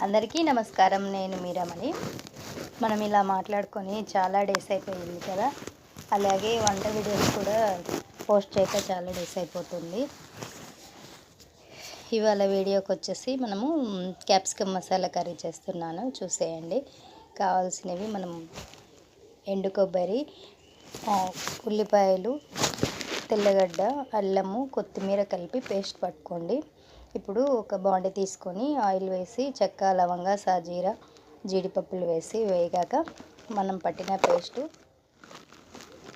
అందరికీ నమస్కారం. నేను మీ రమణి. మనం ఇలా మాట్లాడుకొని చాలా డేస్ అయిపోయింది కదా. అలాగే వంట వీడియోస్ కూడా పోస్ట్ చేయక చాలా డేస్ అయిపోతుంది. ఇవాళ వీడియోకి వచ్చేసి మనము క్యాప్సికమ్ మసాలా కర్రీ చేస్తున్నాను, చూసేయండి. కావాల్సినవి మనం ఎండు కొబ్బరి, ఉల్లిపాయలు, తెల్లగడ్డ, అల్లము, కొత్తిమీర కలిపి పేస్ట్ పట్టుకోండి. ఇప్పుడు ఒక బాండి తీసుకొని ఆయిల్ వేసి చెక్క, లవంగా, సాజీరా, జీడిపప్పులు వేసి వేగాక మనం పట్టిన పేస్టు,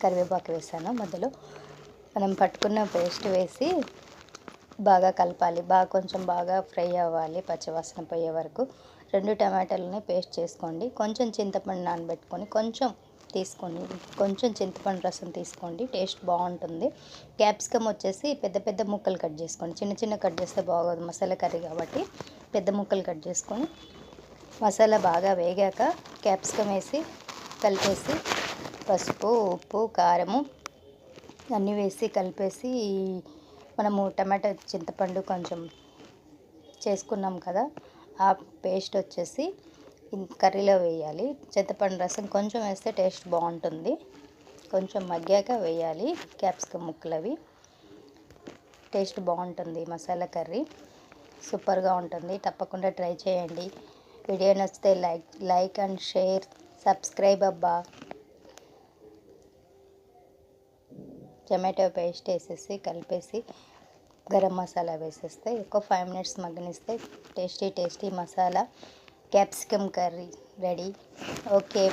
కరివేపాకు వేసాను మధ్యలో. మనం పట్టుకున్న పేస్ట్ వేసి బాగా కలపాలి. కొంచెం బాగా ఫ్రై అవ్వాలి, పచ్చివాసన పోయే వరకు. 2 టమాటాలని పేస్ట్ చేసుకోండి. కొంచెం చింతపండు నానబెట్టుకొని కొంచెం చింతపండు రసం తీసుకోండి, టేస్ట్ బాగుంటుంది. క్యాప్సికమ్ వచ్చేసి పెద్ద పెద్ద ముక్కలు కట్ చేసుకోండి. చిన్న చిన్న కట్ చేస్తే బాగోదు, మసాలా కర్రీ కాబట్టి పెద్ద ముక్కలు కట్ చేసుకొని మసాలా బాగా వేగాక క్యాప్సికమ్ వేసి కలిపేసి పసుపు, ఉప్పు, కారము అన్నీ వేసి కలిపేసి మనము టమాటా, చింతపండు కొంచెం చేసుకున్నాం కదా, ఆ పేస్ట్ వచ్చేసి కర్రీలో వేయాలి. చింతపండు రసం కొంచెం వేస్తే టేస్ట్ బాగుంటుంది. కొంచెం మగ్గాక వేయాలి క్యాప్సికమ్ ముక్కలవి. టేస్ట్ బాగుంటుంది. మసాలా కర్రీ సూపర్గా ఉంటుంది. తప్పకుండా ట్రై చేయండి. వీడియో నచ్చితే లైక్ అండ్ షేర్, సబ్స్క్రైబ్ అబ్బా. టమాటో పేస్ట్ వేసేసి కలిపేసి గరం మసాలా వేసేస్తే ఒక 5 మినిట్స్ మగ్గనిస్తే tasty masala capsicum curry ready. Okay.